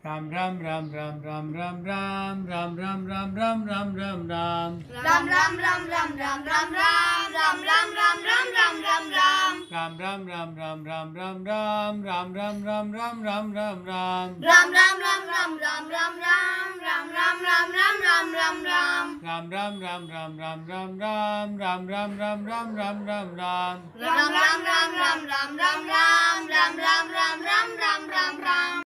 Ram Ram Ram Ram Ram Ram Ram Ram Ram Ram Ram Ram Ram Ram Ram ram ram ram ram ram ram ram ram ram ram ram ram ram Ram Ram Ram Ram Ram Ram Ram Ram Ram Ram Ram Ram Ram Ram ram ram ram ram ram ram ram ram ram ram ram ram ram ram Ram Ram Ram Ram Ram Ram Ram Ram Ram Ram Ram Ram Ram Ram ram ram ram ram ram ram ram ram ram ram ram ram ram ram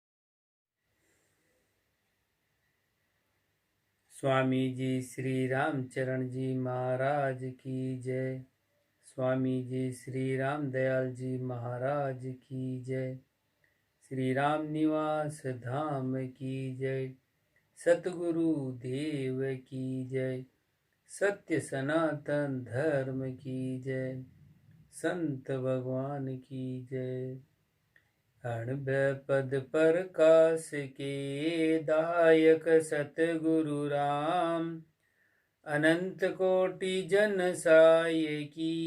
Swami ji Shri Ramcharan जी महाराज की जय। स्वामी जी श्री राम दयाल जी महाराज की जय। श्री राम निवास धाम की जय। सतगुरु देव की जय। सत्य सनातन धर्म की जय। संत भगवान की जय। अणभय पद प्रकाश के दायक सतगुरु राम, अनंत कोटि जन साय की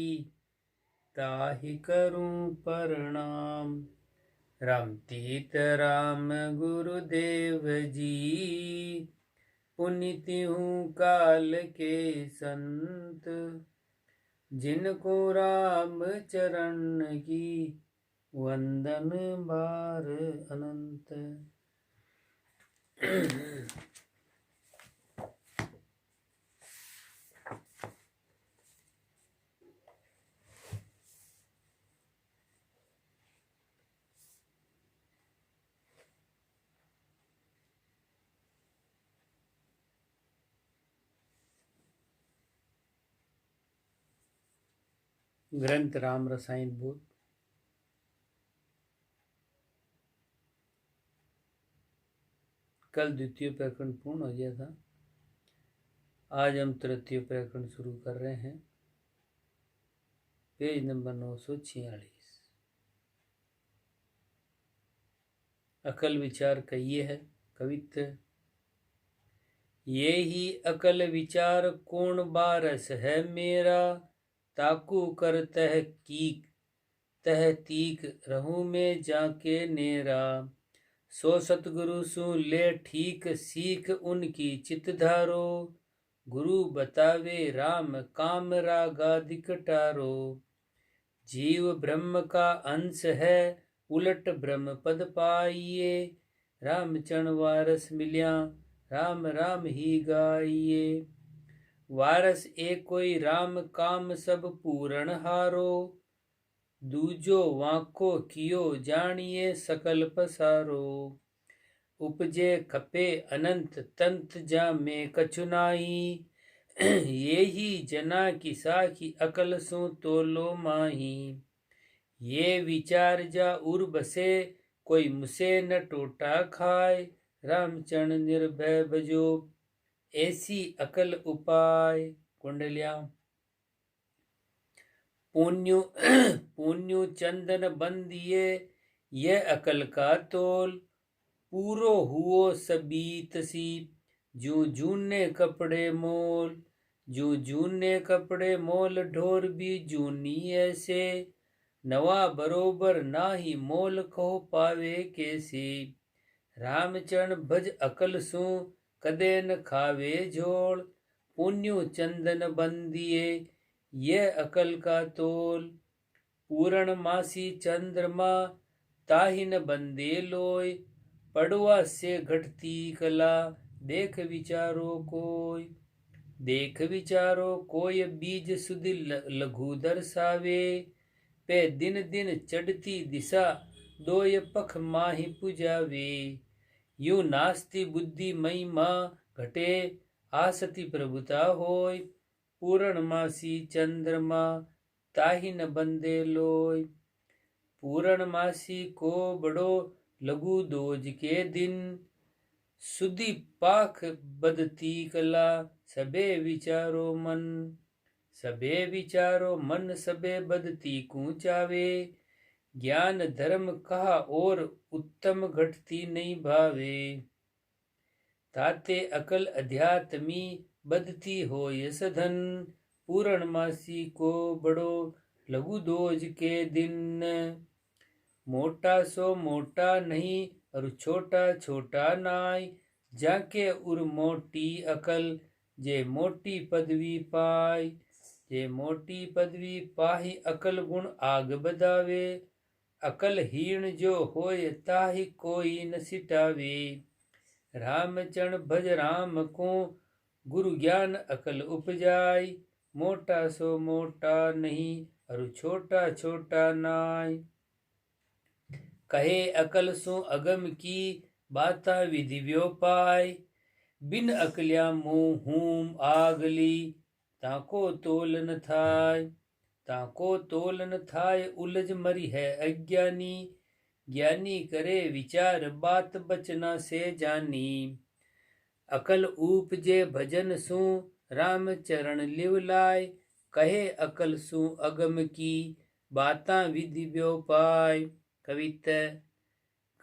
ताहि करूं प्रणाम। राम तीत राम गुरुदेव जी, पुनीत हूँ काल के संत, जिनको राम चरण की वंदन बार अनंत। ग्रंथ राम रसायन बोध। कल द्वितीय प्रकरण पूर्ण हो गया था। आज हम तृतीय प्रकरण शुरू कर रहे हैं। Page number 946। अकल विचार कहिए है कवित्व। ये ही अकल विचार कौन बारस है मेरा, ताकू कर तहकीक रहूं में जाके नेरा। सो सतगुरु सु ले ठीक सीख उनकी चित धारो, गुरु बतावे राम काम रागादिक टारो। जीव ब्रह्म का अंश है उलट ब्रह्म पद पाइए, रामचरण वारस मिल्या राम राम ही गाइए। वारस एक कोई राम काम सब पूरण हारो, दूजो वाको कियो जानिए सकल पसारो। उपजे खपे अनंत तंत जा में कछुनाई, ये ही जना की साखी अकल सो तोलो माही। ये विचार जा उर बसे कोई मुसे न टोटा खाए, रामचरण निर्भय भजो ऐसी अकल उपाय। कुंडलिया। पुण्यु चंदन बंदिए ये अकल का तोल, पूरो हुओ सबीत सी जू जूने कपड़े मोल। जू जूने कपड़े मोल ढोर भी जूनी ऐसे, नवा बरोबर नाही मोल कहो पावे कैसे। रामचरण भज अकल सु कदे न खावे झोल, पुण्यु चंदन बंदिए ये अकल का तोल। पूरण मासी चंद्रमा ताहिन बंदे लोय, पड़वा से घटती कला देख विचारो कोय। देख विचारो कोय बीज सुधि लघु दर्शावे, पे दिन दिन चढ़ती दिशा दोय पख माहि पुजावे। यूं नास्ति बुद्धि महिमा घटे आसति प्रभुता होय, पूर्णमासी चंद्रमा ताहि न बंदे लोय। पूर्णमासी को बड़ो लघु दोज के दिन, सुधि पाख बदती कला सबे विचारो मन। सबे विचारो मन सबे बदती कूचावे, ज्ञान धर्म कहा और उत्तम घटती नहीं भावे। ताते अकल अध्यात्मी बदती हो यस धन, पूर्णमासी को बड़ो लघु दोज के दिन। मोटा सो मोटा नहीं अरु छोटा छोटा नाय, जाके उर मोटी अकल, जे मोटी पदवी पाय। जे मोटी पदवी पाही अकल गुण आग बदावे, अकल हीण जो होय ताहि कोई न सिटावे। रामचरण भज राम को, गुरु ज्ञान अकल उपजाय, मोटा सो मोटा नहीं, अरु छोटा छोटा नाय। कहे अकल सो अगम की, बाता विधि व्योपाय, बिन अकल्या मुँह हूम आगली, ताको तोल न थाय। ताको तोल न थाय, उलझ मरी है अज्ञानी, ज्ञानी करे विचार बात बचना से जानी। अकल उपजे भजन सु, राम चरण लिव लाय, कहे अकल सु अगम की, बाता विधि व्योपाय। कविता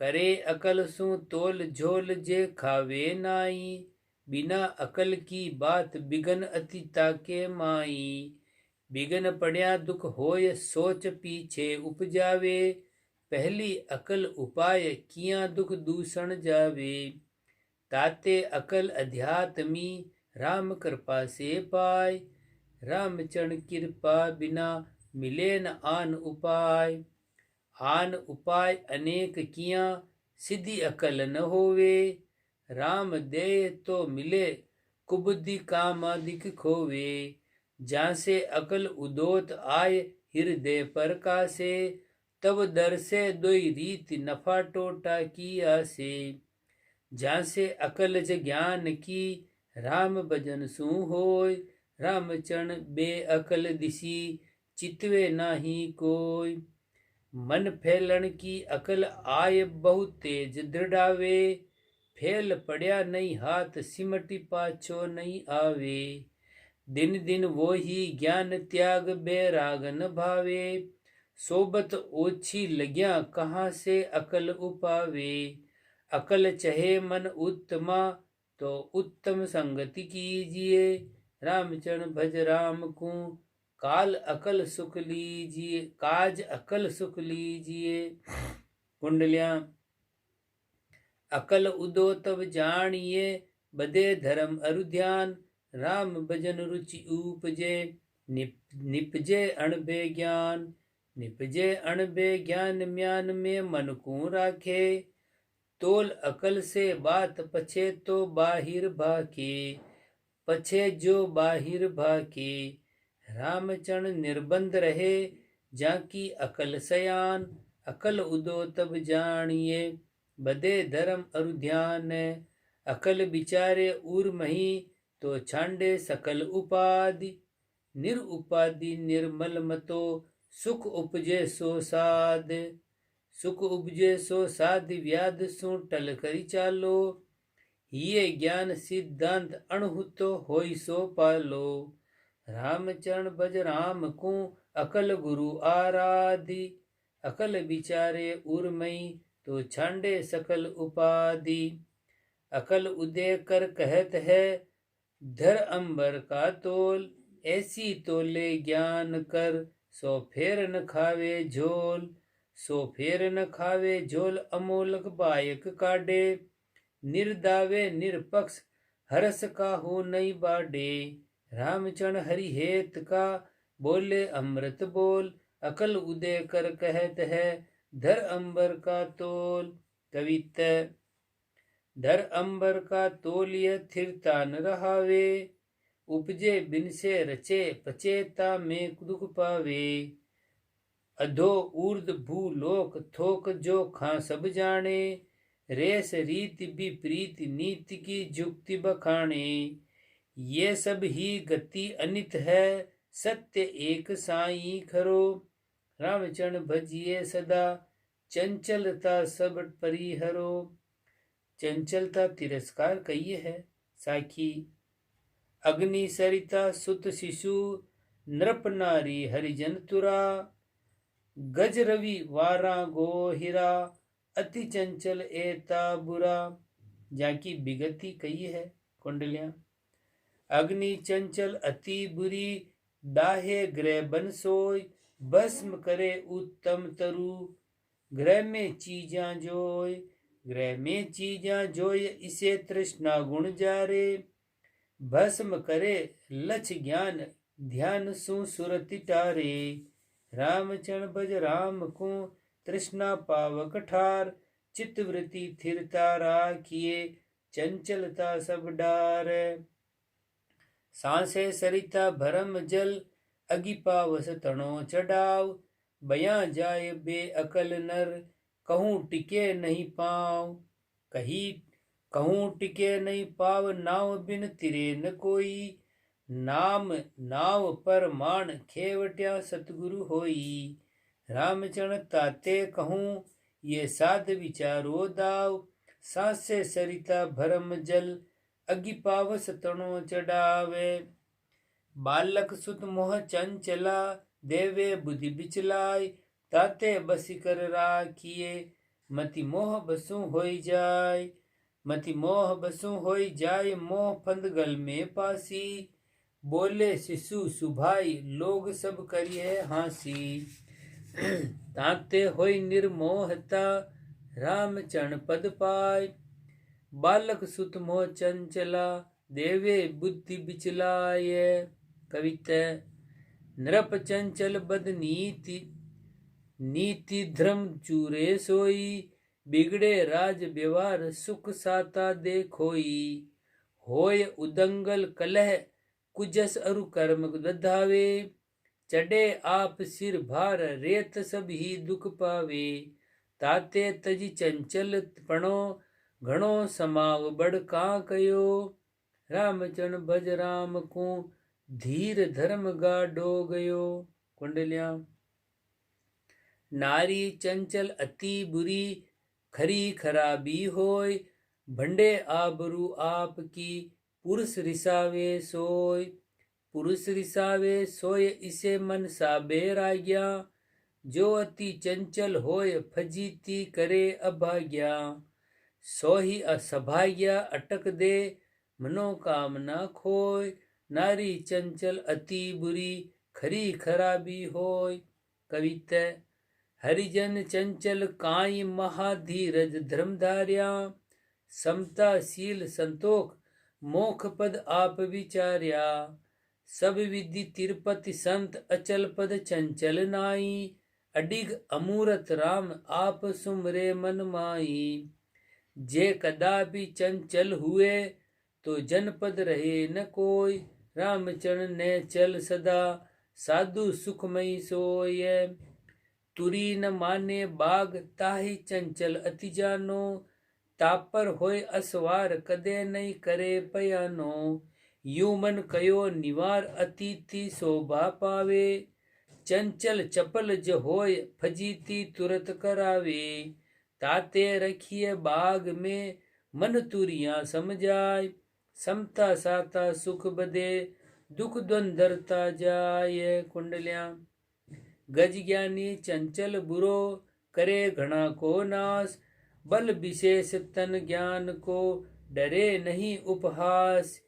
करे अकल सु तोल झोल, जे खावे नाई, बिना अकल की बात बिगन अति ताके माई। बिगन पड़िया दुख होय, सोच पीछे उपजावे, पहली अकल उपाय किया दुख दूषण जावे। ताते अकल अध्यात्मी, राम कृपा से पाय, रामचरण कृपा बिना मिले न आन उपाय। आन उपाय अनेक किया, सिद्धि अकल न होवे, राम दे तो मिले, कुबुद्धि कामादिक खोवे। जहाँ से अकल उदोत आय, हृदय पर कासे, तब दर से दोई रीति नफा टोटा की आसे। जहाँ से अकल ज ज्ञान की, राम भजन सु होय, रामचरण बे अकल दिसी, चितवे नाही कोय। मन फैलन की अकल आय, बहु तेज दृढ़ावे, फैल पड़या नहीं हाथ, सिमटी पाछो नहीं आवे। दिन दिन वो ही ज्ञान त्याग, बैराग न भावे, सोबत ओछी लग्या कहाँ से अकल उपावे। अकल चहे मन उत्तमा, तो उत्तम संगति कीजिए, रामचरण भज राम को, काल अकल सुख लीजिए, काज अकल सुख लीजिए। कुंडलियां अकल उदो तब जानिए, बदे धर्म अरु ध्यान, राम भजन रुचि उपजे, निपजे अणबे ज्ञान। निपजे अणबे ज्ञान, म्यान में मन को राखे, तोल अकल से बात पछे तो बाहिर भाके, पछे जो बाहिर भाके। रामचरण निर्बंध रहे, जाकी अकल सयान, अकल उदो तब जानिए, बदे धर्म अरु ध्यान। अकल विचारे उर मही, तो छांडे सकल उपाधि, निरुपाधि निर्मल मतो, सुख उपजे सो साध। सुख उपजे सो साध, व्याध सु टल करी चालो, ये ज्ञान सिद्धांत अणहुतो होई सो पालो। रामचरण भज राम को, अकल गुरु आराधि, अकल विचारे उर्मई, तो छांडे सकल उपाधि। अकल उदय कर कहत है, धर अंबर का तोल, ऐसी तोले ज्ञान कर, सो फेर न खावे झोल। सो फेर न खावे झोल, अमोलक बायक काडे, निर्दावे निरपक्ष, हरस का हो नहीं बाडे। रामचरण हरि हेत का, बोले अमृत बोल, अकल उदय कर कहत है, धर अंबर का तोल। कविता धर अंबर का तोलिय, थिरता न रहावे, उपजे बिन से रचे, पचेता में दुख पावे। अधो ऊर्ध भूलोक, थोक जो खां सब जाने, रेस रीति विपरीत, नीति की जुक्ति बखाने। ये सब ही गति अनित है, सत्य एक साई खरो। रामचरण भजिए सदा, चंचलता सब परिहरो। चंचलता तिरस्कार कहिए है। साखी अग्नि सरिता सुत शिशु, नृप नारी हरिजन तुरा, गज रवि वारा गोहिरा, अति चंचल एता बुरा। जाकी विगति कही है। कुंडलियां अग्नि चंचल अति बुरी, दाहे ग्रह बन सोय, भस्म करे उत्तम तरु। ग्रह में चीजा जोय, ग्रह में चीजा जोय इसे तृष्णा गुण जारे भस्म करे लक्ष ज्ञान ध्यान सु सुरति टारे रामचरण भज राम को तृष्णा पावक ठार चित्तवृत्ति थिरता राखिए चंचलता सब डार सांसे सरिता भरम जल अगि पावस तणो चढ़ाव बयां जाए बे अकल नर कहूँ टिके नहीं पाव कही कहूँ टिके नहीं पाव नाव बिन तिरे न कोई नाम नाव पर मान खेवट्या सतगुरु होई रामचरण ताते कहूँ ये साध विचारो दाव सांसे सरिता भरम जल अगि पावस तणो चढ़ावे बालक सुत मोह चंचला देवे बुद्धि बिचलाय ताते बसी कर राखिए मति मोह बसु होई जाय मति मोह बसु होई जाय मोह फंदगल में पासी बोले शिशु सुभाई लोग सब करिए हासी ताते होई निर्मोहता राम चरण पद पाय बालक सुत मोह चंचला देवे बुद्धि बिचलाय कविता नृप चंचल बद नीति नीति धर्म चूरे सोई बिगड़े राज व्यवहार सुख साता देखोई होय उदंगल कलह कुजस अरु कर्म दधावे चढ़े आप सिर भार रेत सब ही दुख पावे ताते तजी चंचल पणो घणो समाव बड़ का कयो रामचरण भज राम को धीर धर्म गाडो गयो कुंडलिया नारी चंचल अति बुरी खरी खराबी होय भंडे आबरू आपकी पुरुष रिसावे सोय पुरुष रिसावे सोय इसे मन साबे राग्या जो अति चंचल होय फजीती करे अभाग्या सोही असभाग्या अटक दे मनोकामना खोय नारी चंचल अति बुरी खरी खराबी होय कविता हरिजन चंचल काई महाधीरज धर्मधार्या समता शील संतोख मोख पद आप विचार्या सब विधि तिरुपति संत अचल पद चंचल नाई अडिग अमूरत राम आप सुमरे मन माई जे कदापि चंचल हुए तो जनपद रहे न कोई रामचरण ने चल सदा साधु सुखमयी सोय तुरी न माने बाग ताहि चंचल अति जानो तापर होय असवार कदे नहीं करे पयानो यूं मन कयो निवार अतिथि शोभा पावे चंचल चपल ज होय फजीती तुरत करावे ताते रखिए बाग में मन तुरिया समझाय समता साता सुख बदे दुख द्वंदरता जाय कुंडलिया गज ज्ञानी चंचल बुरो करे घना को नाश बल विशेष तन ज्ञान को डरे नहीं उपहास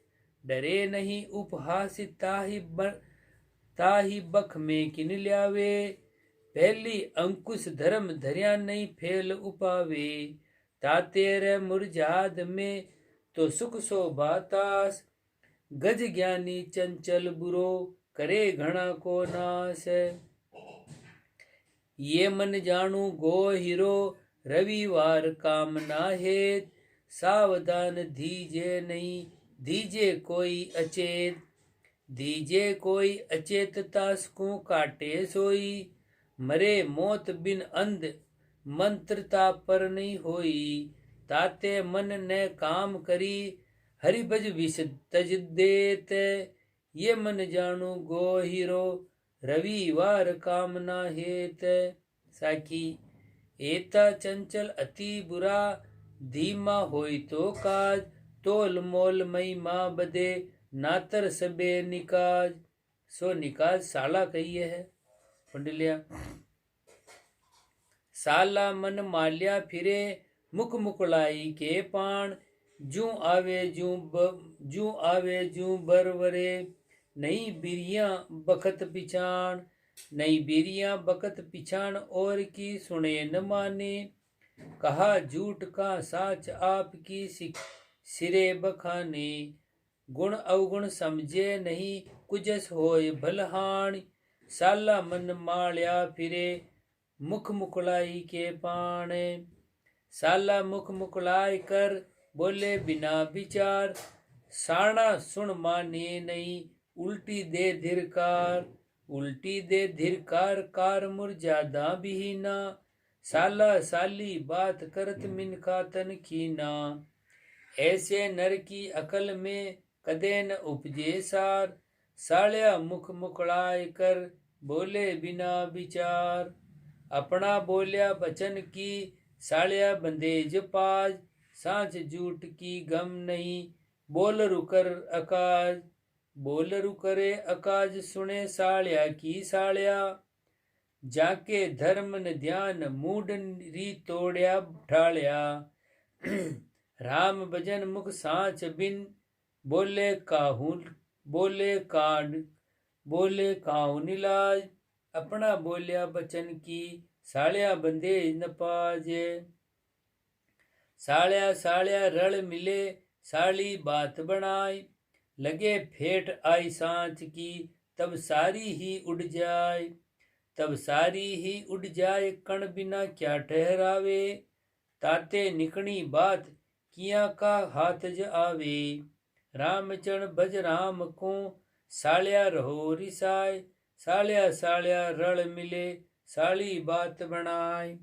ताहि बख में किन ल्यावे पहली अंकुश धर्म धर्या नहीं फेल उपावे तातेर मुरझाद में तो सुख शोभातास गज ज्ञानी चंचल बुरो करे घना को नाश ये मन जानू गो हिरो रविवार कामना हेत सावधान दीजे नहीं दीजे कोई अचेत तास को काटे सोई मरे मौत बिन अंध मंत्रता पर नहीं होई ताते मन ने काम करी हरि भज विष तज देत ये मन जानू गो हिरो रविवार कामना हेत साखी एता चंचल अति बुरा धीमा होई तो काज तोल मोल मई माँ बदे नातर सबे निकाज सो निकाज साला कहिए है कुंडलिया साला मन माल्या फिरे मुख मुकुलाई के पाण जू आवे जू बरवरे नई बिरिया बखत पिछाण और की सुने न माने कहा झूठ का साच आपकी सिरे बखाने, गुण अवगुण समझे नहीं कुजस होय भलहाण, साला मन माल्या फिरे मुख मुकुलाई के पाण, साला मुख मुकुलाई कर बोले बिना विचार, साणा सुन माने नहीं उल्टी दे धिरकार, उल्टी दे धिरकार कार मुरजादा बिहीना, साला साली बात करत मिनका तन कीना, ऐसे नर की अकल में कदे न उपजे सार, साल्या मुख मुकड़ाए कर बोले बिना विचार, अपना बोलिया बचन की साल्या बंदेज पाज, सांच झूठ की गम नहीं बोल रुकर अकाज, बोल रुकरे अकाज सुने साल्या की साल्या, जाके धर्म न ध्यान मूड री तोड़या ढाल्या, राम भजन मुख सांच बिन बोले काहू निलाज, अपना बोलिया बचन की साल्या बंदेज न पाजे, साल्या साल्या रल मिले साली बात बनाई, लगे फेट आई सांच की तब सारी ही उड़ जाए, तब सारी ही उड़ जाए कण बिना क्या ठहरावे, ताते निकणी बात किया का हाथ ज आवे, रामचरण भज राम को साल्या रहो रिसाय, साल्या साल्या रल मिले साली बात बनाए,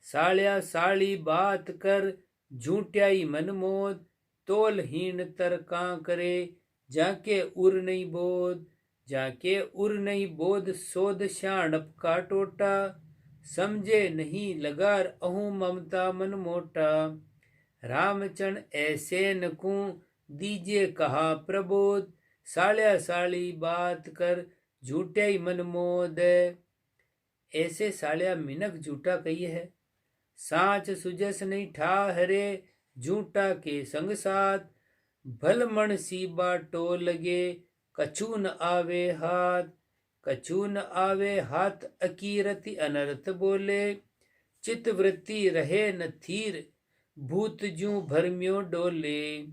साल्या साली बात कर झूठ्याई मन मोद, तोलहीन तरका करे जाके उर नहीं बोध, जाके उर नहीं बोध सोध श्याणप का टोटा, समझे नहीं लगार अहू ममता मन मोटा, रामचरण ऐसे नकू दीजे कहा प्रबोध, साल्या साली बात कर झूठ्याई मन मोद, ऐसे साल्या मिनक झूठा कही है, साच सुजस नहीं ठाहरे झूठा के संग साथ, भल मन सी बाटो लगे कछु न आवे हाथ, कछु न आवे हाथ अकीरति अनर्थ बोले, चित वृत्ति रहे न थीर भूत जू भरम्यो डोले,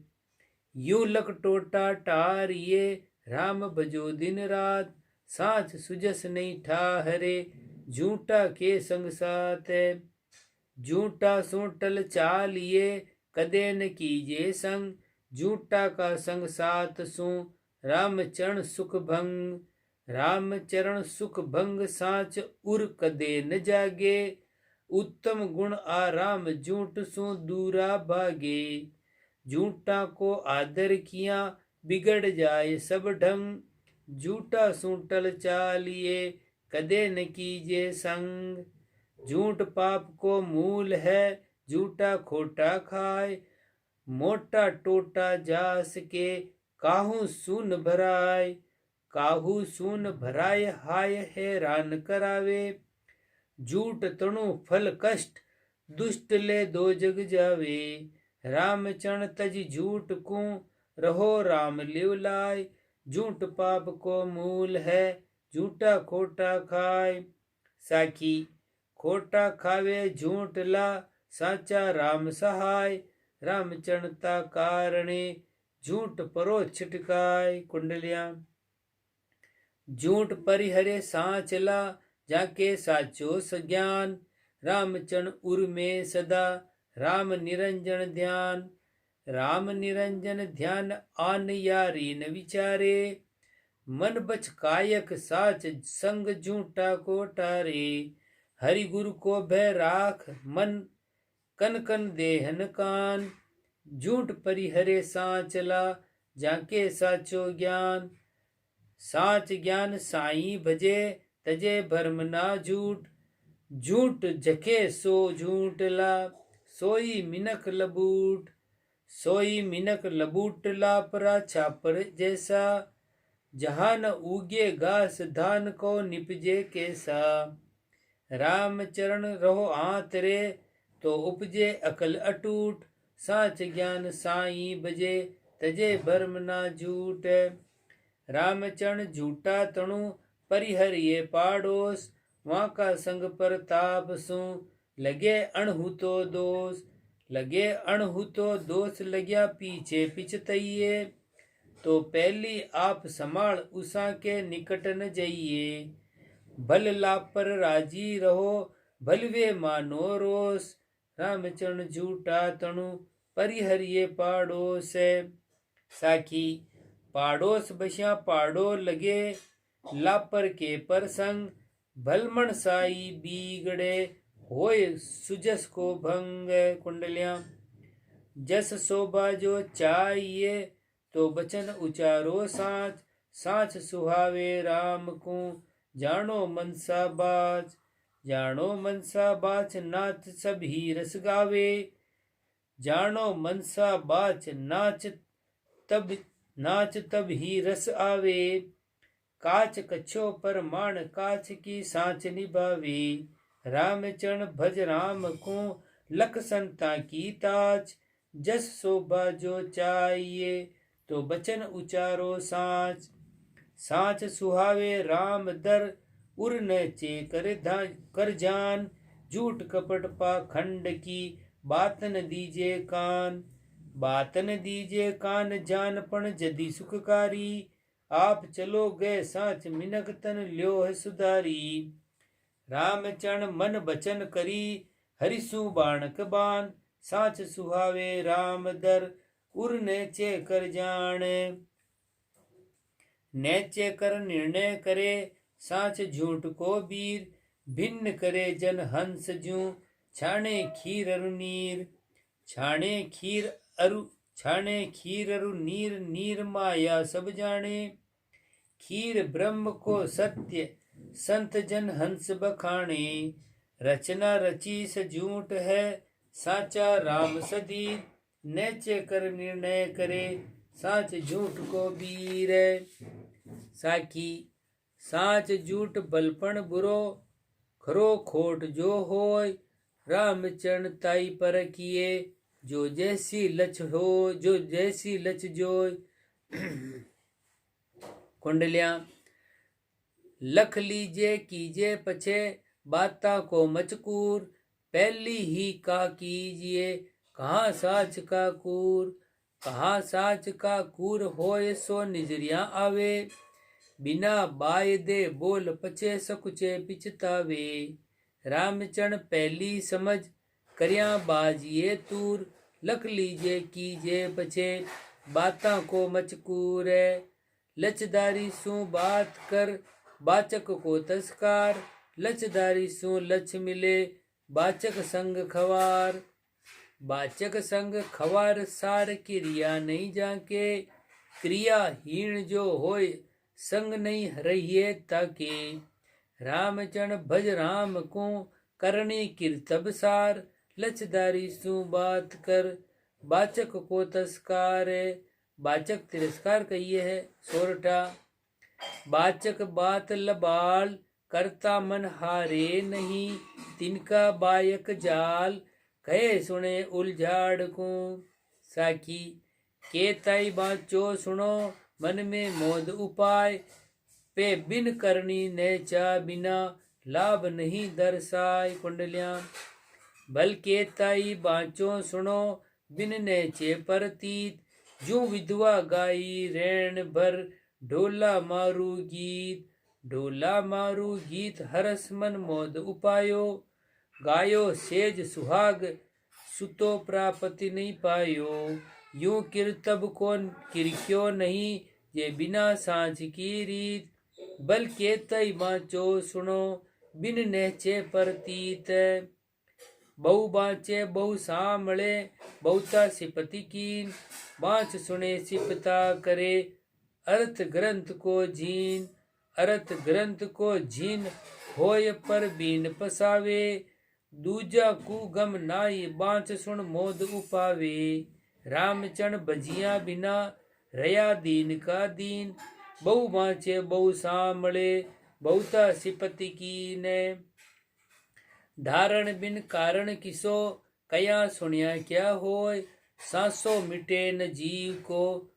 यू लक टोटा टार ये राम भजो दिन रात, साच सुजस नहीं ठाहरे झूठा के संग साथ, झूठा सूटल चाल ये कदे न कीजे संग, झूठा का संग साथ सु रामचरण सुख भंग, रामचरण सुख भंग साच उर कदे न जागे, उत्तम गुण आराम झूठ सु दूरा भागे, झूठा को आदर किया बिगड़ जाए सब ढंग, झूठा सूटल चालिए कदे न कीजे संग, झूठ पाप को मूल है झूठा खोटा खाए, मोटा टोटा जास के काहू सुन भराय, काहू सुन भराय हाय हैरान करावे, झूठ तणु फल कष्ट दुष्ट ले दो जग जावे, रामचरण तज झूठ को रहो राम लिवलाय, झूठ पाप को मूल है झूठा खोटा खाए, साखी खोटा खावे झूठ ला साचा राम सहाय, रामचरणता कारणे झूठ परो छिटकाय, कुंडलियां झूठ परिहरे सांचला जाके साचो सज्ञान, रामचरण उर में सदा राम निरंजन ध्यान, राम निरंजन ध्यान आन यारी न विचारे, मन बच कायक साच संग झूठा को टारे, हरि गुरु को भय राख मन कन कन देहन कान, झूठ परिहरे सांचला जाके साचो ज्ञान, साच ज्ञान साई भजे तजे भरम ना झूठ, झूठ जखे सो झूठ ला सोई मिनक लबूट, सोई मिनक लबूट ला परा छापर जैसा, जहाँ न उगे घास धान को निपजे कैसा, रामचरण रहो आत रे तो उपजे अकल अटूट, साच ज्ञान साई बजे तजे भरम ना झूठ, रामचरण झूठा तणु परिहरिये पाड़ोस, वहाँ का संग प्रताप सु लगे अणहुतो दोष, लगे अणहुतो दोष लग्या पीछे पिछतइये, तो पहली आप संभाल उषा के निकट न जाइए। भल लाभ पर राजी रहो, भल वे मानो रोष, रामचरण झूठा तणु परिहरिये पाड़ोस। साखी पाड़ोस बस्या पाड़ो लगे, लापर के प्रसंग, भलमण साई बीगड़े, होय सुजस को भंग। कुंडलियां जस शोभा जो चाहिए, तो बचन उचारो साच, साच सुहावे राम को, जानो मनसा बाच, जानो मनसा बाच, नाच सभी रस गावे, जानो मनसा बाच, नाच तब ही रस आवे, काच कछो पर मान, काच की सांच निभावे, रामचरण भज राम को, लख संता की ताच, जस शोभा जो चाहिए, तो बचन उचारो साच, साच सुहावे राम दर, उर न चे कर जान, झूठ कपट पाखंड की, बात न दीजे कान, बात न दीजे कान, जानपण जदि सुखकारी, आप चलो गए साच, मिनक तन ल्यो है सुधारी, रामचरण मन बचन करी, हरिसु बाणक बान, साच सुहावे राम दर, उर नेचे कर जान, नेचे कर निर्णय करे, साच झूठ को वीर, भिन्न करे जन हंस जू, छाणे खीर अरु नीर, छाणे खीर अरु नीर, नीर माया सब जाने, खीर ब्रह्म को सत्य, संत जन हंस बखाने, रचना रची स झूठ है, साचा राम सदीर, नेचे कर निर्णय करे, साच झूठ को वीर। साखी साच झूठ बलपण बुरो, खरो खोट जो होय, रामचरण ताई पर किए, जो जैसी लच हो, जो जैसी लच जोय। कुंडलियां लख लीजे कीजे पछे, बाता को मचकूर, पहली ही का कीजिए, कहाँ साच का कूर, कहाँ साच का कूर होय, सो निजरिया आवे, बिना बाय दे बोल पछे, सकुचे पिछतावे, रामचरण पहली समझ, करिया बाजिए तूर, लख लीजे कीजे पछे, बाता को मचकूर, लचदारी सु बात कर, बाचक को तस्कार, लचदारी सु लच मिले, बाचक संग खवार, बाचक संग खवार, सार क्रिया नहीं जाके, क्रियाहीन जो होय, संग नहीं रहिए ताके, रामचरण भज राम को, करनी कीर्तब सार, लचदारी सु बात कर, बाचक को तस्कार, बाचक तिरस्कार कहिए है। सोरठा बाचक बात लबाल, करता मन हारे नहीं, तिनका बायक जाल, कहे सुने उलझाड़ को। साखी के ताई बाचो सुनो, मन में मोद उपाय, पे बिन करनी नेचा बिना, लाभ नहीं दर्शाय। कुंडलियां भल के ताई बाचो सुनो, बिन नेचे परतीत, जो विधवा गाई रैन भर, ढोला मारू गीत, ढोला मारू गीत, हरस मन मोद उपायो, गायो सेज सुहाग, सुतो प्रापति नहीं पायो, यूं किरतब को किरक्यो नहीं, ये बिना सांझ की रीत, बल के तई बाचो सुनो, बिन नेचे परतीत, बहु बाचे बहु सामले, बहुता सिपति कीन, बाँच सुने सिपता करे, अर्थ ग्रंथ को झीन, अर्थ ग्रंथ को झीन, होय पर बीन पसावे, दूजा कुगम नाई, बाँच सुन मोद उपावे, रामचरण भजिया बिना, रया दीन का दीन, बहु बाँचे बहु सामले, बहुता सिपति कीने, धारण बिन कारण किसो, कया सुनिया क्या होय, सांसो मिटे न जीव को,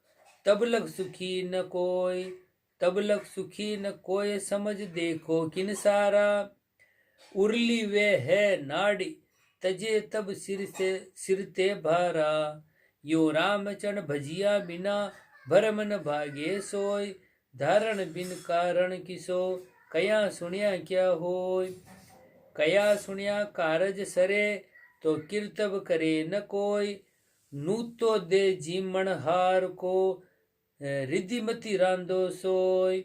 तब लग सुखी न कोय, तब लग सुखी न कोय, समझ देखो किन सारा, उर्ली वे है नाड़ी, तजे तब सिर ते भारा। यो रामचरण भजिया बिना भरम न भागे सोय। धारण बिन कारण किसो कया सुनिया क्या होय। कया सुनिया कारज सरे तो कीर्तब करे न कोय। नूतो दे जीमण हार को रिधिमति रांदो सोय।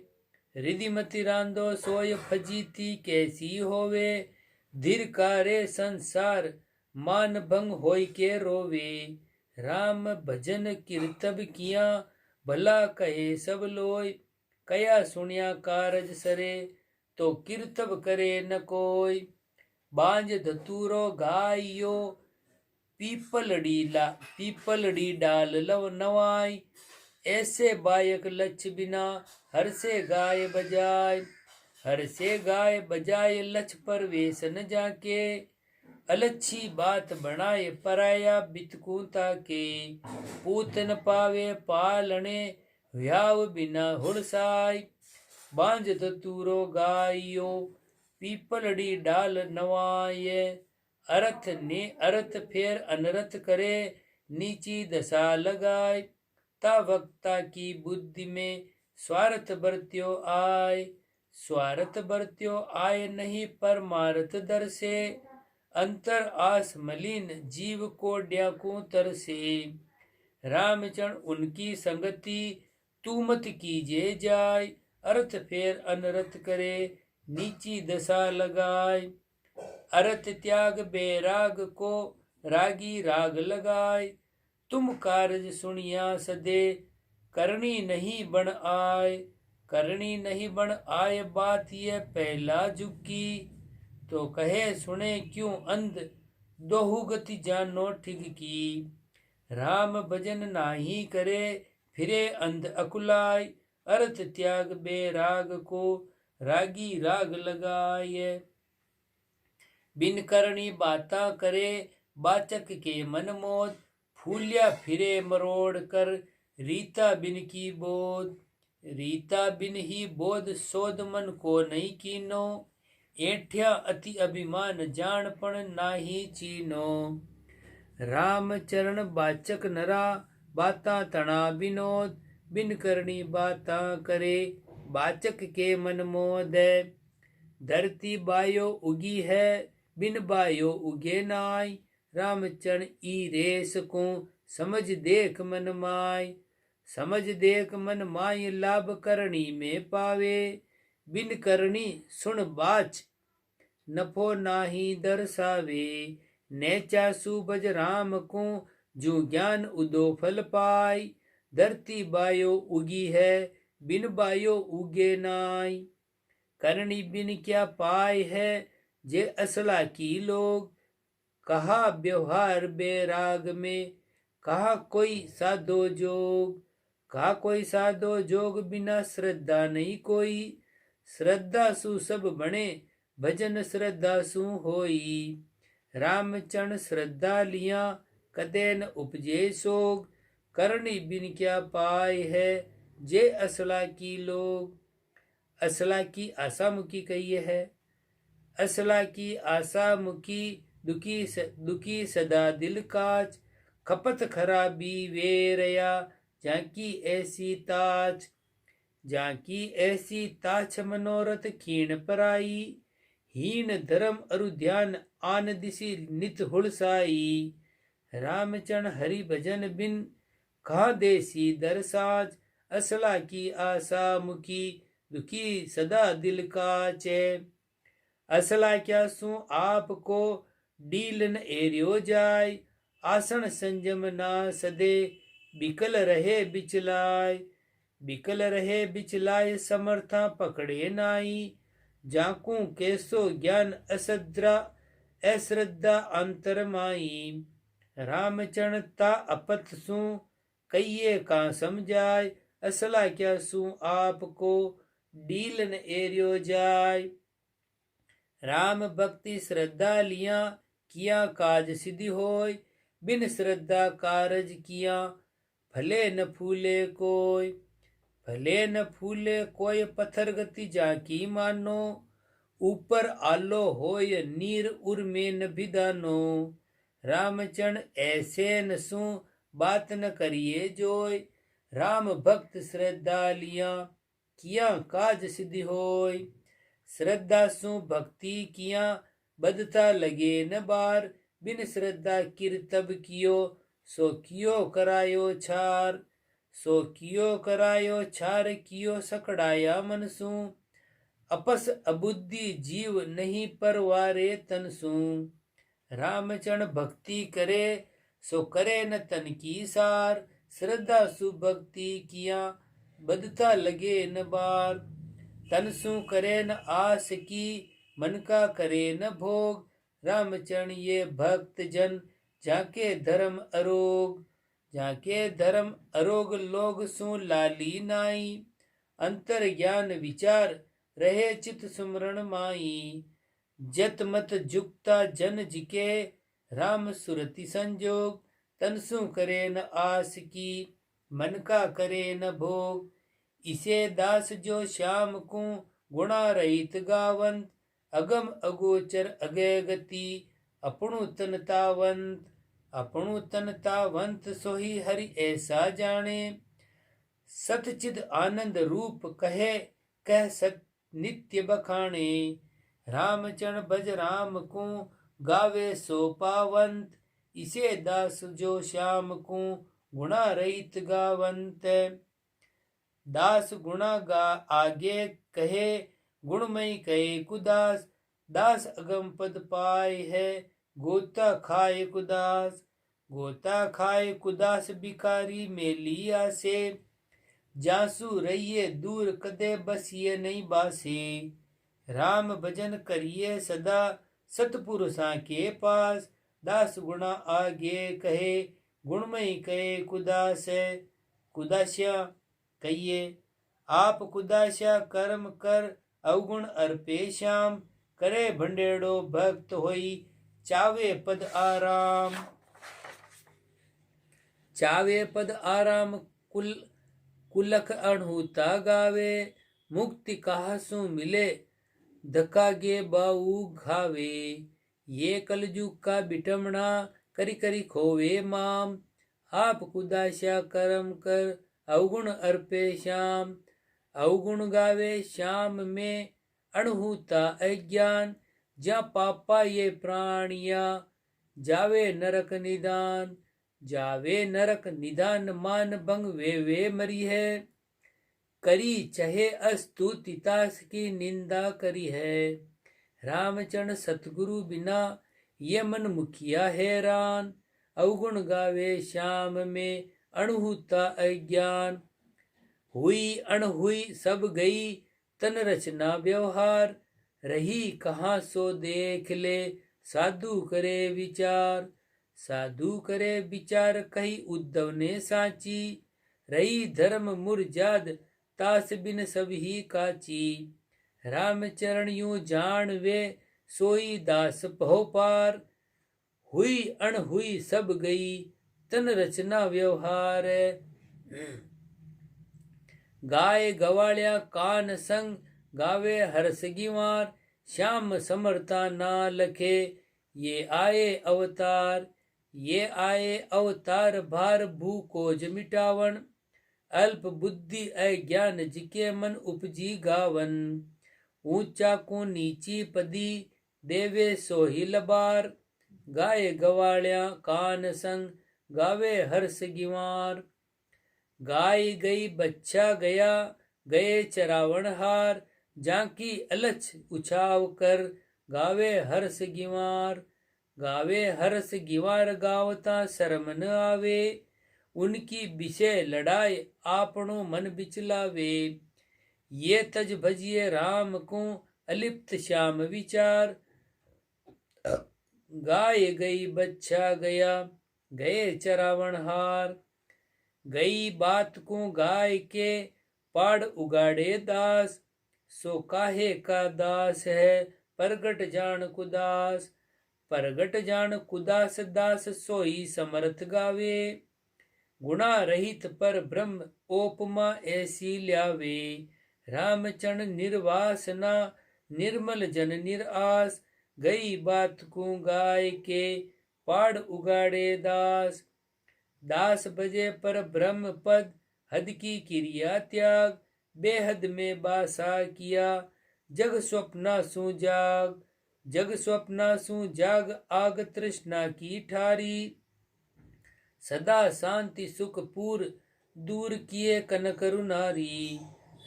रिधिमति रांदो सोय फजीती कैसी होवे। धीर कारे संसार मान भंग होय के रोवे। राम भजन कीर्तब किया भला कहे सब लोय। कया सुनिया कारज सरे तो कीर्तब करे न कोय। बांज धतूरो गायो पीपलड़ी डाल लव नवाई। ऐसे बायक लक्ष बिना हर से गाय बजाय। हर से गाय बजाय लक्ष पर वेश न जाके। अलच्छी बात बनाए पराया बितकूता के। पूत न पावे पालने व्याव बिना हुड़साय। बांझ धतूरो गायो पीपलड़ी डाल नवाय। अर्थ ने अर्थ फेर अनर्थ करे नीची दशा लगाए। ता वक्ता की बुद्धि में स्वार्थ बरत्यो आय। स्वार्थ बरत्यो आय नहीं परमार्थ दर्शे। अंतर आस मलिन जीव को ड्याकू तरसे। रामचरण उनकी संगति तू मत कीजे जाय। अर्थ फेर अनर्थ करे नीची दशा लगाए। अर्थ त्याग बैराग को रागी राग लगाए। तुम कारज सुनिया सदे करनी नहीं बन आय। करनी नहीं बन आय बात ये पहला झुकी। तो कहे सुने क्यों अंध दोहु गति जानो ठिग की। राम भजन नाही करे फिरे अंध अकुलाय। अर्थ त्याग बैराग को रागी राग लगाए। बिन करनी बाता करे बाचक के मन मोद। फूलिया फिरे मरोड़ कर रीता बिन की बोध। रीता बिन ही बोध सोध मन को नहीं कीनो। एठ्या अति अभिमान जानपण नाही चीनो। राम चरण बाचक नरा बाता तना विनोद। बिन करनी बाता करे बाचक के मन मोद। धरती बायो उगी है बिन बायो उगे नाय। रामचरण ई रेस को समझ देख मन माय। समझ देख मन माय लाभ करनी में पावे। बिन करनी सुन बाच नफो नाही दर्शावे। नेचा सुबज राम को जो ज्ञान उदो फल पाय। धरती बायो उगी है बिन बायो उगे नाय। करनी बिन क्या पाय है जे असला की लोग। कहा व्यवहार बैराग में कहा कोई साधो जोग। कहा कोई साधो जोग बिना श्रद्धा नहीं कोई। श्रद्धा सु सब बने भजन श्रद्धा सु होई। रामचरण श्रद्धा लिया कदे न उपजे सोग। करनी बिन क्या पाय है जे असला की लोग। असला की आशा मुखी कही है। असला की आशा मुखी दुखी सदा दिल काच। खपत खराबी वेरया जाकी ऐसी ताच। जाकी ऐसी ताछ मनोरथ खीण पराई। हीन धर्म अरु ध्यान आन दिसी नित हुड़साई। रामचरण हरि भजन बिन कहा देसी दरसाज। असला की आशा मुखी दुखी सदा दिल काचे। असला क्या सु आपको डीलन एरियो जाय। आसन संजम ना सदे बिकल रहे बिचलाय। बिकल रहे बिचलाय समर्था पकड़े नाई। जाकू कैसो ज्ञान अश्रद्धा अंतर माई। रामचरण ता अपत सु कहिए का समझाय। असला क्या सु आपको डीलन एरियो जाय। राम भक्ति श्रद्धा लिया किया काज सिद्धि होय। बिन श्रद्धा कारज किया भले न फूले कोय। भले न फूले कोय पत्थर गति जाकी मानो। ऊपर आलो होय नीर उर में न भिदानो। रामचरण ऐसे न सु बात न करिए जोय। राम भक्त श्रद्धा लिया किया काज सिद्धि होय। श्रद्धा सु भक्ति किया बदता लगे न बार। बिन श्रद्धा किरतब कियो सो कियो करायो छार। सो कियो करायो छार कियो सकड़ाया मनसू। अपस अबुद्धि जीव नहीं परवारे तनसू। रामचरण भक्ति करे सो करे न तन की सार। श्रद्धा सु भक्ति किया बदता लगे न बार। तनसु करे न आस की मन का करे न भोग। रामचरण ये भक्त जन जाके धर्म अरोग। जाके धर्म अरोग लोग सु लाली नाई। अंतर ज्ञान विचार रहे चित सुमरण माई। जत मत जुक्ता जन जिके राम सुरति संजोग। तनसु करे न आस की मन का करे न भोग। इसे दास जो श्याम को गुणा रहित गावंत। अगम अगोचर अगय गति अपणु तन तावंत। अपणु तन तावंत सोही हरि ऐसा जाने। सतचिद आनंद रूप कहे कह सत नित्य बखाने। रामचरण भज राम को गावे सो पावंत। इसे दास जो श्याम को गुणा रहित गावंत। दास गुणा गा आगे कहे गुणमय कहे कुदास। दास अगम पद पाए है गोता खाए कुदास। गोता खाए कुदास बिकारी में लिया से। जासु रहिए दूर कदे बसिए नहीं बासे। राम भजन करिए सदा सतपुरुषा के पास। दास गुणा आगे कहे गुणमय कहे कुदास। कुदास्या कहिए आप कुदास्या कर्म कर अवगुण अर्पे श्याम। करे भंडेड़ो भक्त होई चावे पद आराम। चावे पद आराम कुलख अणहुता गावे। मुक्ति कहासु मिले धकागे बाऊ घावे। ये कलयुग का बिटमना करी करी खोवे माम। आप कुदास्या कर्म कर अवगुण अर्पे श्याम। अवगुण गावे श्याम में अणहुता अज्ञान। जा पापा ये प्राणिया जावे नरक निदान। जावे नरक निदान मान भंग वे मरी है। करी चहे अस्तुति तास की निंदा करी है। रामचरण सतगुरु बिना ये मन मुखिया हैरान। अवगुण गावे श्याम में अणहुता अज्ञान। हुई अणहुई सब गई तन रचना व्यवहार। रही कहाँ सो देख ले साधु करे विचार। साधु करे विचार कही उद्धव ने साची। रही धर्म मुरजाद तास बिन सब ही काची। रामचरण यूं जान वे सोई दास पहो पार। हुई अणहुई सब गई तन रचना व्यवहार। गाय गवालिया कान संग गावे हर्ष गिवार। श्याम समर्था ना लखे ये आए अवतार। ये आए अवतार भार भू कोज मिटावन। अल्प बुद्धि अज्ञान जिके मन उपजी गावन। ऊंचा को नीची पदी देवे सोही लबार। गाय गवालिया कान संग गावे हर्ष गिवार। गाय गई बच्चा गया गए चरावण हार। जाकी अलछ उछाव कर गावे हर्ष गिवार। गावे हर्ष गिवार गावता शर्म न आवे। उनकी विषय लड़ाई आपनो मन बिचलावे। ये तज भजिए राम को अलिप्त श्याम विचार। गाय गई बच्चा गया गए चरावण हार। गई बात को गाय के पाड़ उगाड़े दास। सो काहे का दास है प्रगट जान कुदास। प्रगट जान कुदास दास सोई समर्थ गावे। गुणा रहित पर ब्रह्म ओपमा ऐसी ल्यावे। रामचरण निर्वासना निर्मल जन निरास, गई बात को गाय के, पाड़ उगाड़े दास। दास बजे पर ब्रह्म पद, हद की क्रिया त्याग, बेहद में बासा किया, जग स्वप्ना सु जाग। जग स्वप्ना सु जाग, आग तृष्णा की ठारी, सदा शांति सुख पूर, दूर किए कनक रुनारी।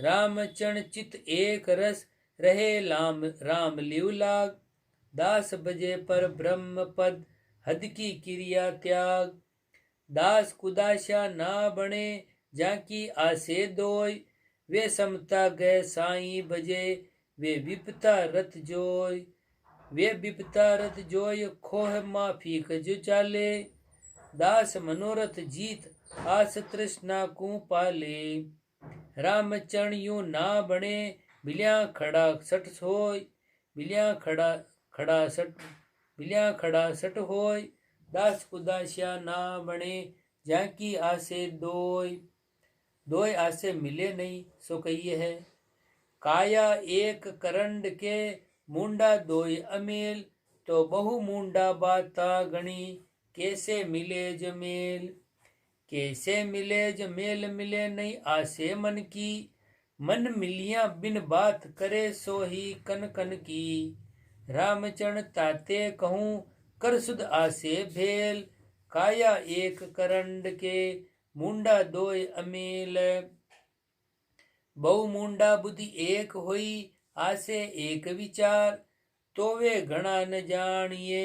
राम चरण चित एक रस, रहे राम लिव लाग। दास बजे पर ब्रह्म पद, हद की क्रिया त्याग। दास कुदाशा ना बने, जाकी आसे दोय, वे समता गए साई बजे, वे विपता रत जोय। वे विपता रत जोय, खोह माफीक जो चाले, दास मनोरथ जीत, आस तृष्णा को पाले। राम चरण यूं ना बने, बिलिया खड़ा सट सोय, बिलिया खड़ा सट होय। दास कुदास्या ना बने, जाकी आसे दोय। दोय आसे मिले नहीं, सो कहिए है। काया एक करंड के, मुंडा दोय अमेल, तो बहु मुंडा बाता गणी, कैसे मिले जमेल। कैसे मिले जमेल, मिले नहीं आसे मन की, मन मिलिया बिन बात करे, सो ही कन कन की। रामचरण ताते कहूँ, कर सुध आसे भेल, काया एक करंड के, मुंडा दोय अमेल। बहु मुंडा बुद्धि एक होई, आसे एक विचार, तो वे घना न जानिए,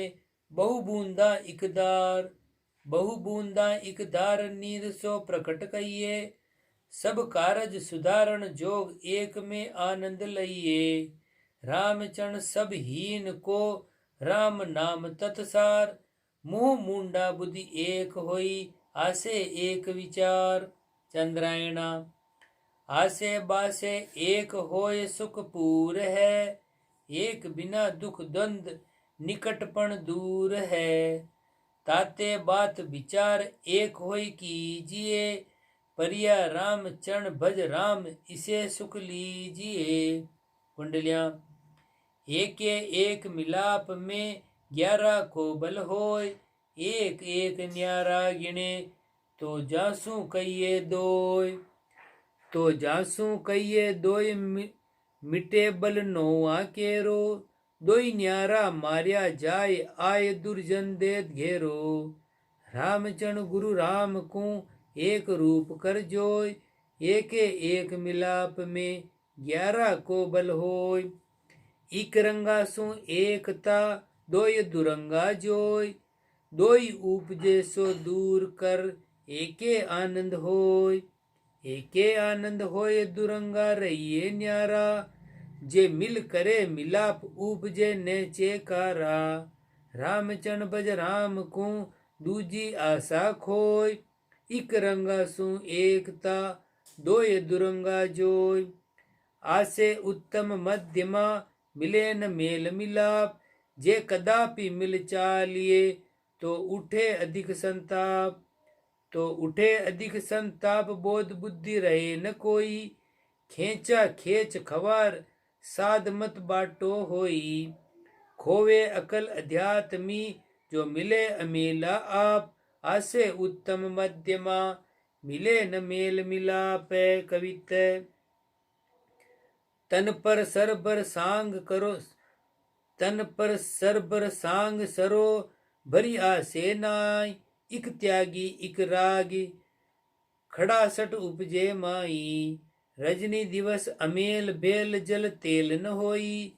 बहु बूंदा इकदार। बहु बूंदा इकदार, नीर सो प्रकट कहिए, सब कारज सुधारण जोग, एक में आनंद लइए। रामचरण सब हीन को, राम नाम तत्सार, मुँह मुंडा बुद्धि एक होई, आसे एक विचार। चंद्रायणा। आसे बासे एक होय, सुख पूर है, एक बिना दुख द्वंद, निकटपण दूर है। ताते बात विचार, एक होय कीजिए, परिया राम चरण भज राम, इसे सुख लीजिए। कुंडलियां। एक मिलाप में, 11 को बल होय, एक एक न्यारा गिने, तो जासू कहिए दोय। तो जासू कहिए दोय, मिटे बल नौआ केरो, दोई न्यारा मार्या जाय, आय दुर्जन देत घेरो। रामचरण गुरु राम को, एक रूप कर जोय, एक मिलाप में, 11 को बल होय। इक रंगा सु एकता, दोय दुरंगा जोय, दोई उपजे सो दूर कर, एके आनंद होय। एके आनंद होय, दुरंगा रहिए न्यारा, जे मिल करे मिलाप, उपजे ने चेकारा। रामचरण भज राम को, दूजी आशा खोय, इक रंगा सु एकता, दोय दुरंगा जोय। आसे उत्तम मध्यमा, मिले न मेल मिलाप, जे कदापि मिल चालिए, तो उठे अधिक संताप। तो उठे अधिक संताप, बोध बुद्धि रहे न कोई, खेचा खेच खवार, साध मत बाटो होई। खोवे अकल अध्यात्मी, जो मिले अमेला आप, आसे उत्तम मध्यमा, मिले न मेल मिलाप। कवित। तन पर सरबर सांग करो, तन पर सरबर सांग सरो, भरी आसे नाय, इक त्यागी इक रागी, खड़ा सट उपजे माई। रजनी दिवस अमेल बेल, जल तेल न होई,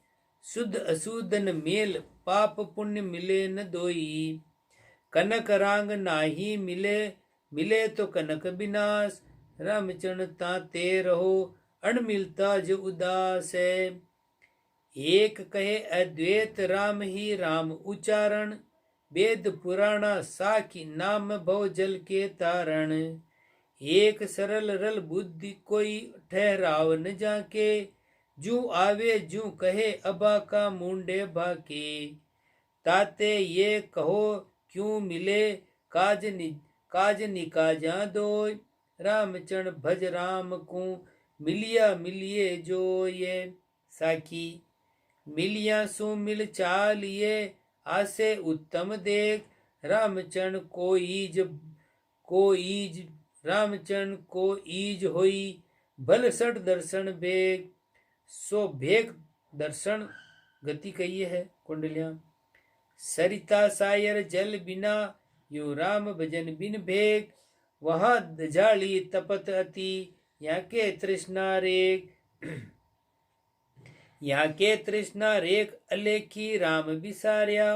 शुद्ध अशुद्धन मेल, पाप पुण्य मिले न दोई। कनक रांग नाही मिले, मिले तो कनक विनाश, रामचरण ताते रहो, अण मिलता जो उदास है। एक कहे अद्वैत राम ही राम उच्चारण, वेद पुराणा साखी, नाम भव जल के तारण। एक सरल रल बुद्धि, कोई ठहराव न जाके, जू आवे जू कहे, अबा का मुंडे भाके। ताते ये कहो क्यों मिले, काज निकाजा दोय, रामचरण भज राम को, मिलिया मिलिए जो ये। साखी। मिलिया सु मिल चालिए आसे उत्तम देख रामचरण को ईज रामचरण को ईज होई भल सठ दर्शन बेग सो भेग दर्शन गति कही है कुंडलियां सरिता सायर जल बिना यो राम भजन बिन भेग वहां दजाली तपत अति यहाँ के तृष्णा रेग यहाँ के तृष्णा रेख अलेखी राम बिसार्या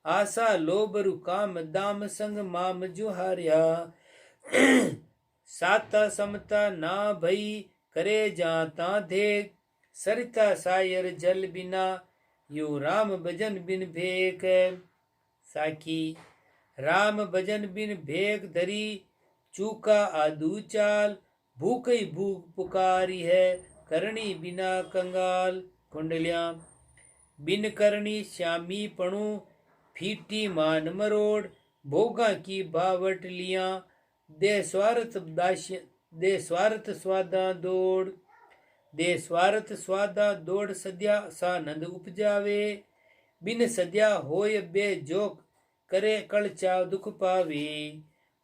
आशा लोभ रुकाम दाम संग माम जुहार्या साता समता ना भई करे जाता देख सरिता सायर जल बिना यो राम भजन बिन भेक साखी राम भजन बिन भेक धरी चूका आदू चाल भूख ही भूख पुकारी है करणी बिना कंगाल कुंडलियां बिन करणी श्यामी पणु फीटी मान मरोड़ भोगा की बावट लिया दे स्वार्थ स्वादा दौड़ सद्या सानंद उपजावे बिन सद्या होय बेजोक करे कलचा दुख पावे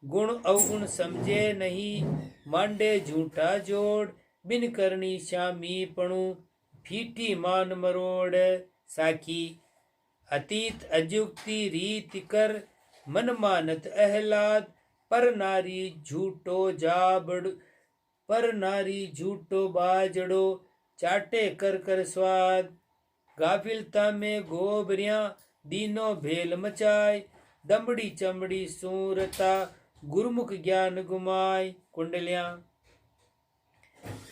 गुण अवगुण समझे नहीं मांडे झूठा जोड़ बिन करनी श्यामी पणु फीटी मान मरोड़ साखी अतीत अजुक्ति रीति कर मन मानत अहलाद पर नारी झूठो बाजड़ो चाटे कर कर स्वाद गाफिलता में गोबरिया दीनो भेल मचाए दमड़ी चमड़ी सूरता गुरुमुख ज्ञान गुमाय कुंडलियां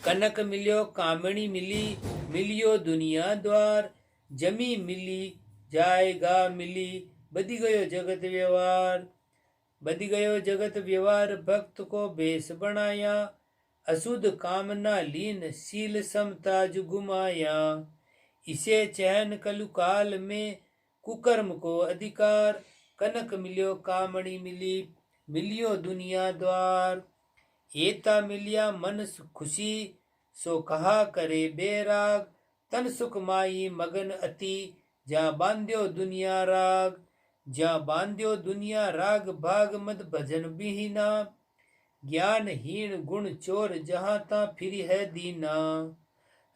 कनक मिलियो कामणी मिलियो दुनिया द्वार जमी मिली जाएगा मिली बदी गयो जगत व्यवहार भक्त को बेस बनाया अशुद्ध कामना लीन शील समता गुमाया इसे चैन कलुकाल में कुकर्म को अधिकार कनक मिलियो कामणी मिलियो दुनिया द्वार एता मिलिया मन खुशी सो कहा करे बेराग तन सुख माई मगन अति जा बांध्यो दुनिया राग भाग मद भजन बिहीना ज्ञानहीन गुण चोर जहाँ ता फिर है दीना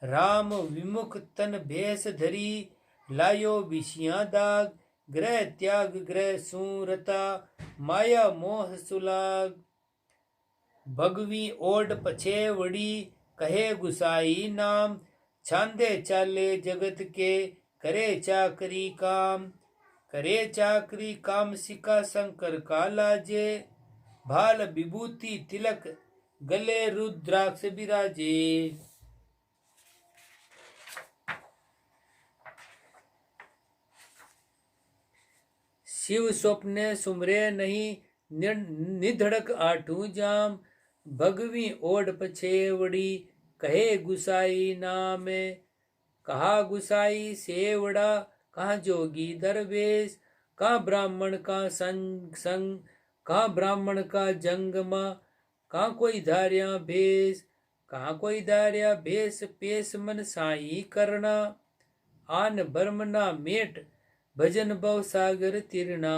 राम विमुख तन भेष धरी लायो विषिया दाग ग्रह त्याग ग्रह सूरता माया मोह सुलाग भगवी ओड पछे वड़ी कहे गुसाई नाम छांदे चाले जगत के करे चाकरी काम सिका शंकर का लाजे भाल विभूति तिलक गले रुद्राक्ष विराजे शिव स्वप्ने सुमरे नहीं निधड़क आठू जाम भगवी ओढ़ पछेवड़ी कहे गुसाई नाम कहा गुसाई सेवड़ा कहा जोगी दरवेश कहा ब्राह्मण का संग कहा ब्राह्मण का जंगमा कहा कोई धार्या भेष पेश मन साई करना आन बर्मना मेट भजन भव सागर तिरना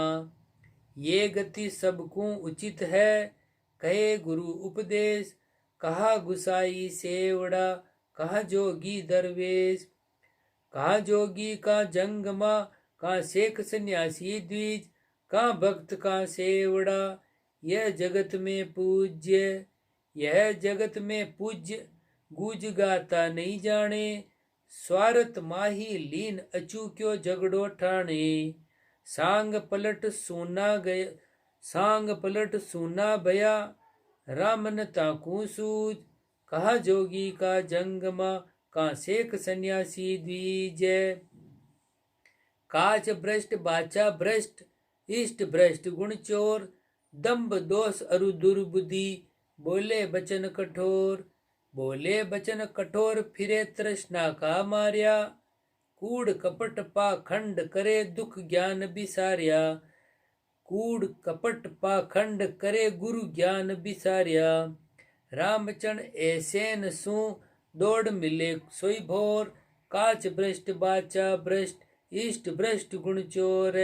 ये गति सबको उचित है कहे गुरु उपदेश कहा गुसाई सेवड़ा कहा जोगी दरवेश कहा जोगी का जंगमा कहा शेख सन्यासी द्विज कहा भक्त का सेवड़ा यह जगत में पूज्य गुज गाता नहीं जाने स्वार्थ माही लीन अचूक्यो झगड़ो ठाणे सांग पलट सूना भया रामन ताकू सूझ कहा जोगी का जंगमा का शेख सन्यासी द्विज काच भ्रष्ट बाचा भ्रष्ट इष्ट भ्रष्ट गुण चोर दम्भ दोष अरु दुर्बुद्धि बोले बचन कठोर फिरे तृष्णा का मार्या कूड़ कपट पाखंड करे दुख ज्ञान बिसार्या कूड़ कपट पाखंड करे गुरु ज्ञान बिसार्या रामचरण ऐसे न सु दौड़ मिले सोई भोर काच भ्रष्ट बाचा भ्रष्ट इष्ट भ्रष्ट गुण चोर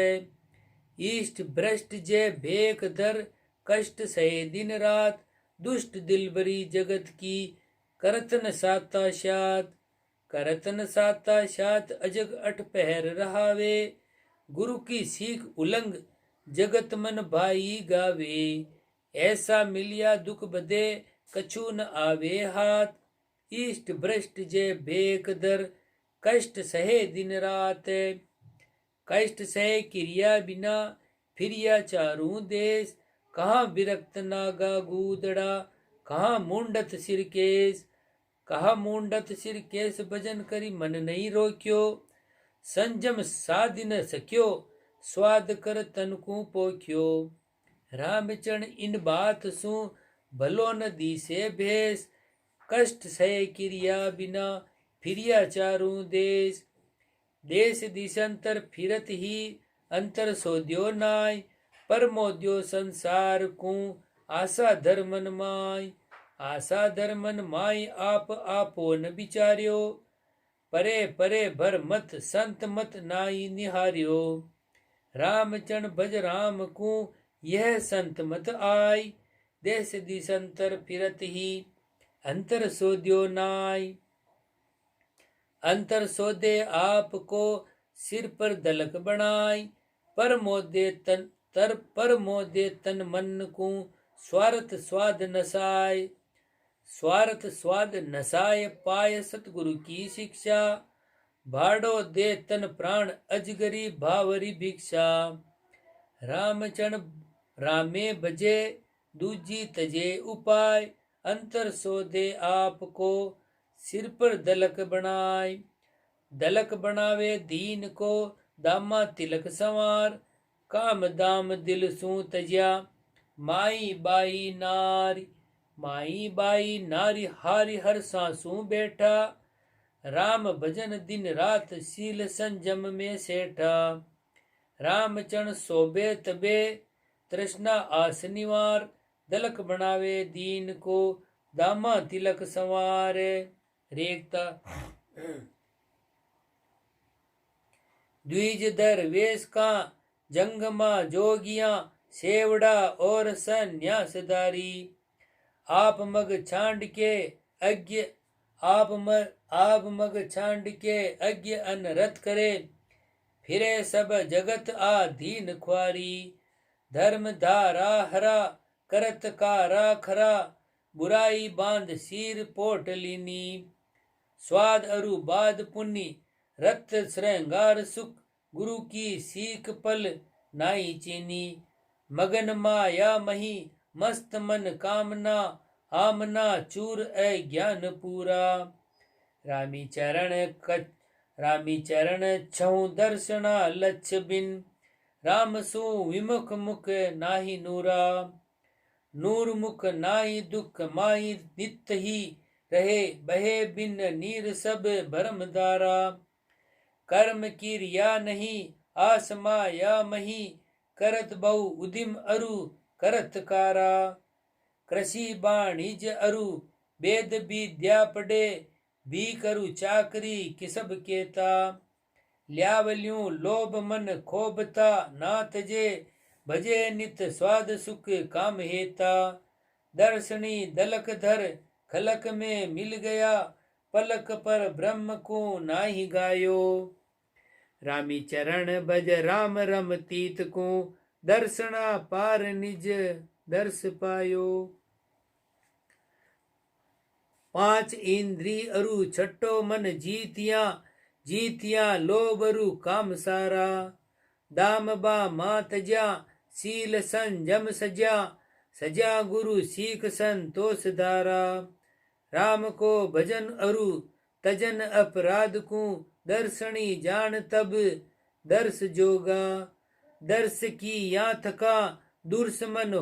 इष्ट भ्रष्ट जय भेक दर कष्ट सहे दिन रात दुष्ट दिलबरी जगत की करतन साता शात अजग अठ पहर रहावे गुरु की सीख उलंग जगत मन भाई गावे ऐसा मिलिया दुख बदे कछु न आवे हाथ इष्ट भ्रष्ट जय भेक दर कष्ट सहे दिन रात कष्ट सहे क्रिया बिना फिरिया चारू देश कहाँ विरक्त नागा गूदड़ा कहाँ मूंडत सिर केस भजन करी मन नहीं रोक्यो संजम साध न सक्यो स्वाद कर तन को पोख्यो रामचरण इन बात सु भलो न दिसे भेष कष्ट सहे क्रिया बिना फिरिया चारू देश देश दिशंतर फिरत ही अंतर सोद्यो नाय परमोद्यो संसार को आशा धर्मन माय आप आपो न विचार्यो परे परे भर मत संत मत नाई निहार्यो रामचरण भज राम को यह संत मत आय देश दिशंतर फिरत ही अंतर सोद्यो नाय अंतर सोदे आपको सिर पर दलक बनाई पर मोदे तन मन को स्वार्थ स्वाद नसाय पाय सतगुरु की शिक्षा भाड़ो दे तन प्राण अजगरी भावरी भिक्षा रामचरण रामे बजे दूजी तजे उपाय अंतर सोदे आपको सिर पर दलक बनावे दीन को दामा तिलक संवार काम दाम दिल सू तज्या माई बाई नारी हारि हर सांसू बैठा राम भजन दिन रात शील संजम में सेठा रामचरण सोबे तबे तृष्णा आस निवार दलक बनावे दीन को दामा तिलक संवार रेखता द्विज दर वेश का जंगमा जोगिया सेवड़ा और सन्यासदारी आप मग छांड के अज्ञ अनरत करे फिरे सब जगत आधीन ख्वारी धर्म धारा हरा करत कारा खरा बुराई बांध सिर पोटलिनी स्वाद अरु बाद पुण्य रत श्रृंगार सुख गुरु की सीख पल नाई चीनी मगन माया मही मस्त मन कामना आमना चूर ज्ञान पूरा रामी चरण छऊ दर्शना लक्ष बिन राम सु विमुख मुख नाही नूरा नूर मुख नाई दुख माई नित ही रहे बहे बिन नीर सब भरम दारा कर्म किरिया नहीं आसमा या मही करत बहु उदिम अरु करत कारा कृषि वाणिज अरु वेद विद्या पढ़े भी करु चाकरी किसब केता ल्यावल्यूं लोभ मन खोबता ना तजे भजे नित स्वाद सुख काम हेता दर्शनी दलक धर खलक में मिल गया पलक पर ब्रह्म को नाही गायो रामी चरण भज राम रम तीत को दर्शना पार निज दर्श पायो पांच इंद्री अरु छठो मन जीतिया लोभ अरु काम सारा दाम बा मात जा शील संजम सजा गुरु सीख संतोष धारा राम को भजन अरु तजन अपराध को दर्शनी जान तब दर्श जोगा दर्श की या थका दुर्समन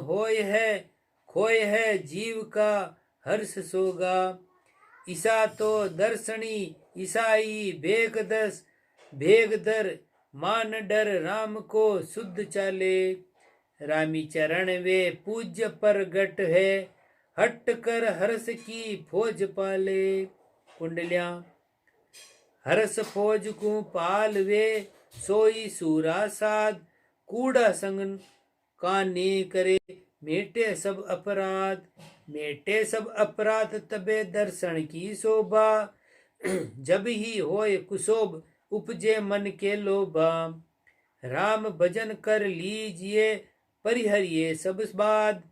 खोय है जीव का हर्ष सोगा ईसा तो दर्शनी ईसाई भेग दर मान डर राम को शुद्ध चाले रामी चरण वे पूज्य परगट है हट कर हर्ष की फौज पाले कुंडलियां हरस फौज को पालवे सोई सूरा साध, कूड़ा संग काने करे मेटे सब अपराध। मेटे सब अपराध तबे दर्शन की शोभा, जब ही होए कुशोभ उपजे मन के लोभा। राम भजन कर लीजिए परिहरिये सब बाध,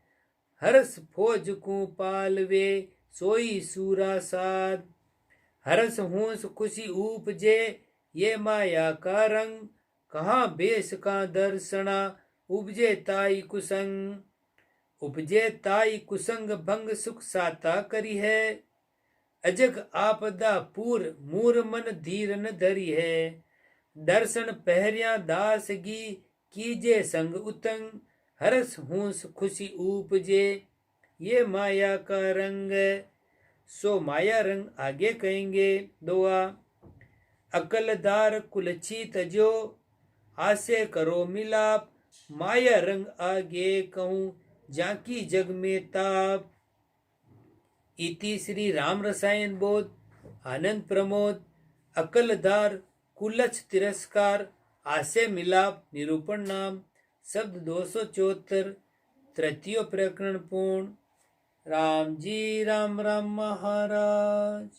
हरस फौज को पालवे सोई सूरा साध। हरस होश खुशी उपजे ये माया का रंग, कहाँ बेस का दर्शना उपजे ताई कुसंग। उपजे ताई कुसंग भंग सुख साता करी है, अजग आपदा पूर मूर मन धीर न धरी है। दर्शन पहरिया दास गी कीजे संग उतंग, हरस होश खुशी उपजे ये माया का रंग। सो माया रंग आगे कहेंगे दोआ। अकलदार कुलछी तजो आसे करो मिलाप, माया रंग आगे कहूँ जाकी जग में ताप। इति श्री राम रसायन बोध आनंद प्रमोद। अकलदार कुलछ तिरस्कार आसे मिलाप निरूपण नाम। शब्द 274 तृतीय प्रकरण पूर्ण। राम जी राम राम महाराज।